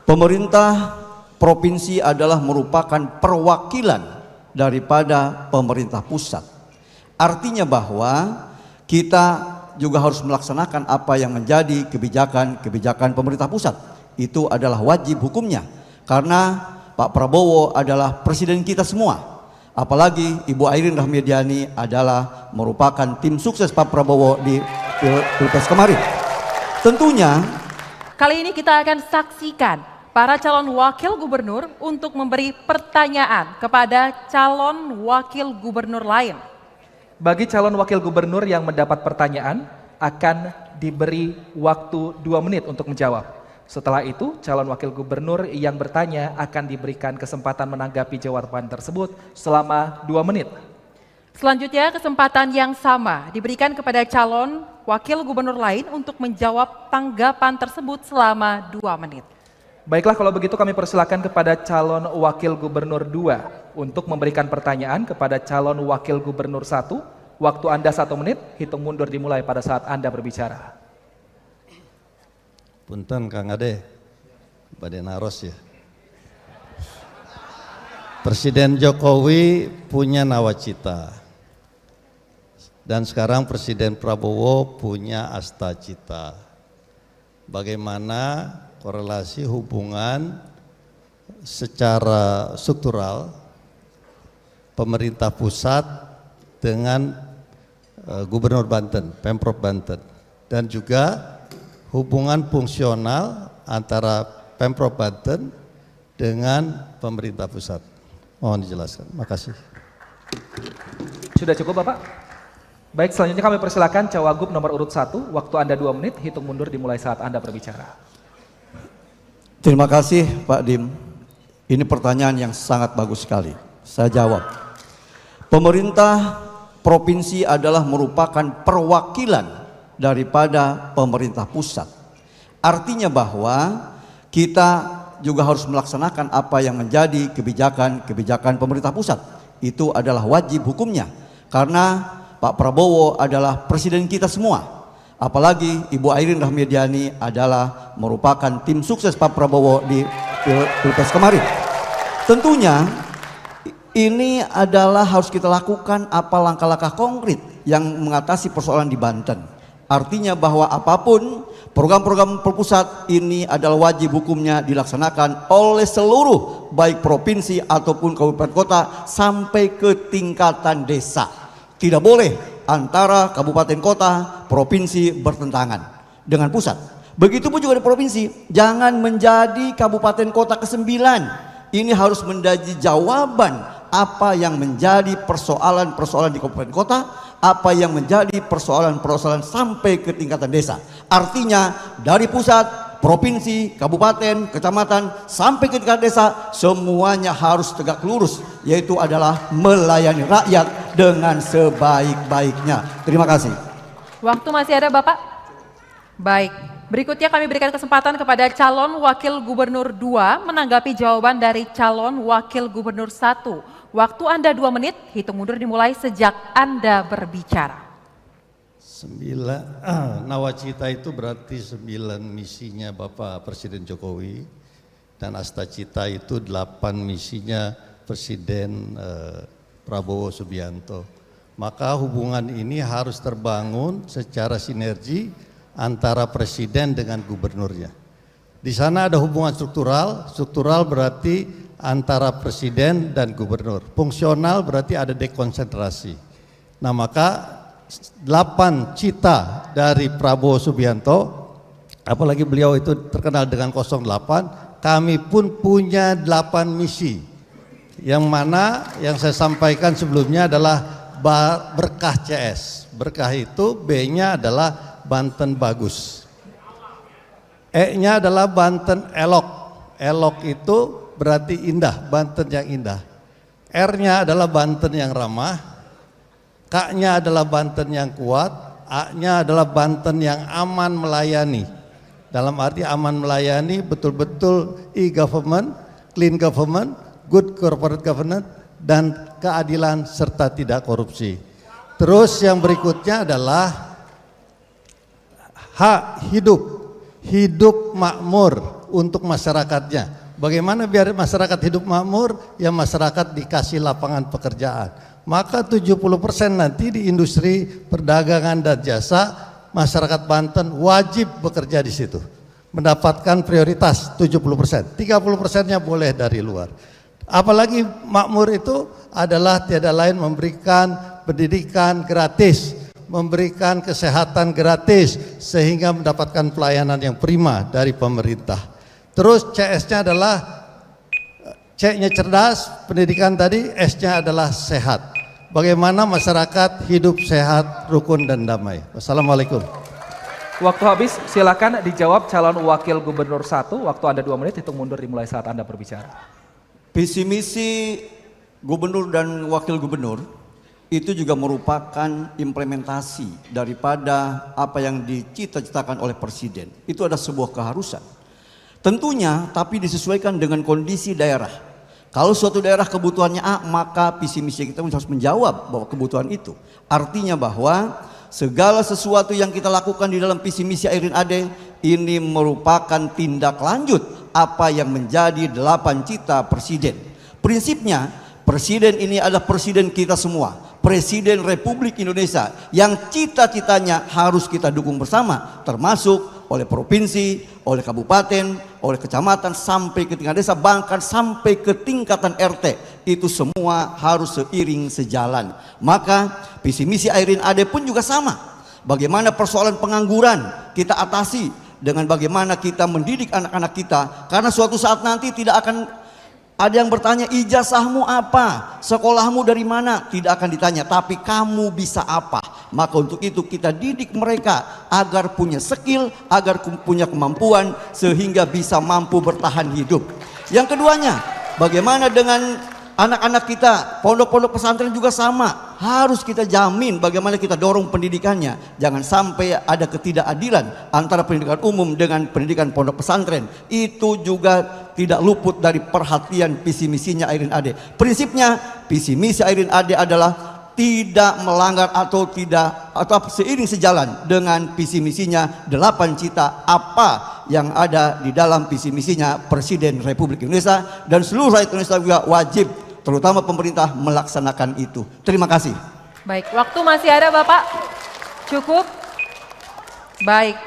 Pemerintah provinsi adalah merupakan perwakilan daripada pemerintah pusat. Artinya bahwa kita juga harus melaksanakan apa yang menjadi kebijakan pemerintah pusat. Itu adalah wajib hukumnya, karena Pak Prabowo adalah presiden kita semua. Apalagi Ibu Airin Rahmidiani adalah merupakan tim sukses Pak Prabowo di Pilpres kemarin. Tentunya kali ini kita akan saksikan para calon wakil gubernur untuk memberi pertanyaan kepada calon wakil gubernur lain. Bagi calon wakil gubernur yang mendapat pertanyaan akan diberi waktu 2 menit untuk menjawab. Setelah itu, calon wakil gubernur yang bertanya akan diberikan kesempatan menanggapi jawaban tersebut selama 2 menit. Selanjutnya, kesempatan yang sama diberikan kepada calon wakil gubernur lain untuk menjawab tanggapan tersebut selama 2 menit. Baiklah, kalau begitu kami persilakan kepada calon wakil gubernur 2 untuk memberikan pertanyaan kepada calon wakil gubernur 1. Waktu Anda 1 menit, hitung mundur dimulai pada saat Anda berbicara. Punten Kang Ade, Bade Naros ya. Presiden Jokowi punya nawacita, dan sekarang Presiden Prabowo punya astacita. Bagaimana korelasi hubungan secara struktural pemerintah pusat dengan Gubernur Banten, Pemprov Banten, dan juga hubungan fungsional antara Pemprov Banten dengan pemerintah pusat. Mohon dijelaskan. Makasih. Sudah cukup Bapak? Baik, selanjutnya kami persilakan Cawagup nomor urut 1. Waktu Anda 2 menit, hitung mundur dimulai saat Anda berbicara. terima kasih Pak Dim. Ini pertanyaan yang sangat bagus sekali. Saya jawab. Pemerintah provinsi adalah merupakan perwakilan daripada pemerintah pusat. Artinya bahwa kita juga harus melaksanakan apa yang menjadi kebijakan pemerintah pusat. Itu adalah wajib hukumnya, karena Pak Prabowo adalah presiden kita semua. Apalagi Ibu Airin Rahmidiani adalah merupakan tim sukses Pak Prabowo di Pilpres kemarin. Tentunya ini adalah harus kita lakukan apa langkah-langkah konkret yang mengatasi persoalan di Banten. Artinya bahwa apapun program-program pusat ini adalah wajib hukumnya dilaksanakan oleh seluruh baik provinsi ataupun kabupaten kota sampai ke tingkatan desa. Tidak boleh antara kabupaten kota, provinsi bertentangan dengan pusat. Begitupun juga di provinsi, jangan menjadi kabupaten kota ke-9. Ini harus menjadi jawaban apa yang menjadi persoalan-persoalan di kabupaten kota, apa yang menjadi persoalan-persoalan sampai ke tingkatan desa. Artinya dari pusat, provinsi, kabupaten, kecamatan sampai ke tingkat desa, semuanya harus tegak lurus, yaitu adalah melayani rakyat dengan sebaik-baiknya. Terima kasih. Waktu masih ada Bapak? Baik, berikutnya kami berikan kesempatan kepada calon wakil gubernur 2 menanggapi jawaban dari calon wakil gubernur 1. Waktu Anda 2 menit, hitung mundur dimulai sejak Anda berbicara. 9 nawacita itu berarti 9 misinya Bapak Presiden Jokowi, dan astacita itu 8 misinya Presiden Prabowo Subianto. Maka hubungan ini harus terbangun secara sinergi antara presiden dengan gubernurnya. Di sana ada hubungan struktural berarti antara presiden dan gubernur. Fungsional berarti ada dekonsentrasi. Nah, maka 8 cita dari Prabowo Subianto, apalagi beliau itu terkenal dengan 08, kami pun punya 8 misi. Yang mana yang saya sampaikan sebelumnya adalah berkah CS. Berkah itu B-nya adalah Banten bagus. E-nya adalah Banten elok. Elok itu berarti indah, Banten yang indah. R-nya adalah Banten yang ramah. K-nya adalah Banten yang kuat. A-nya adalah Banten yang aman melayani. Dalam arti aman melayani betul-betul e-government, clean government, good corporate governance, dan keadilan serta tidak korupsi. Terus yang berikutnya adalah hak hidup, hidup makmur. untuk masyarakatnya. Bagaimana biar masyarakat hidup makmur? Ya masyarakat dikasih lapangan pekerjaan. Maka 70% nanti di industri perdagangan dan jasa, masyarakat Banten wajib bekerja di situ. Mendapatkan prioritas 70%, 30%-nya boleh dari luar. Apalagi makmur itu adalah tiada lain memberikan pendidikan gratis, memberikan kesehatan gratis, sehingga mendapatkan pelayanan yang prima dari pemerintah. Terus CS-nya adalah, C-nya cerdas, pendidikan tadi, S-nya adalah sehat. Bagaimana masyarakat hidup sehat, rukun dan damai. Wassalamualaikum. Waktu habis, silakan dijawab calon wakil gubernur 1. Waktu Anda 2 menit, hitung mundur dimulai saat Anda berbicara. Visi misi gubernur dan wakil gubernur itu juga merupakan implementasi daripada apa yang dicita-citakan oleh presiden. Itu ada sebuah keharusan. Tentunya tapi disesuaikan dengan kondisi daerah. Kalau suatu daerah kebutuhannya A, maka visi misi kita harus menjawab bahwa kebutuhan itu. Artinya bahwa segala sesuatu yang kita lakukan di dalam visi misi Airin Ade ini merupakan tindak lanjut apa yang menjadi 8 cita presiden. Prinsipnya presiden ini adalah presiden kita semua, presiden Republik Indonesia yang cita-citanya harus kita dukung bersama, termasuk oleh provinsi, oleh kabupaten, oleh kecamatan, sampai ke tingkat desa, bahkan sampai ke tingkatan RT. Itu semua harus seiring sejalan. Maka visi misi Airin Ade pun juga sama. Bagaimana persoalan pengangguran kita atasi dengan bagaimana kita mendidik anak-anak kita, karena suatu saat nanti tidak akan ada yang bertanya ijazahmu apa, sekolahmu dari mana, tidak akan ditanya, tapi kamu bisa apa. Maka untuk itu kita didik mereka agar punya skill, agar punya kemampuan, sehingga bisa mampu bertahan hidup. Yang keduanya, bagaimana dengan anak-anak kita, pondok-pondok pesantren juga sama, harus kita jamin bagaimana kita dorong pendidikannya. Jangan sampai ada ketidakadilan antara pendidikan umum dengan pendidikan pondok pesantren. Itu juga tidak luput dari perhatian visi misinya Airin Ade. Prinsipnya visi misi Airin Ade adalah tidak melanggar atau seiring sejalan dengan visi misinya 8 cita apa yang ada di dalam visi misinya Presiden Republik Indonesia, dan seluruh rakyat Indonesia juga wajib, terutama pemerintah, melaksanakan itu. Terima kasih. Baik, waktu masih ada Bapak? Cukup? Baik.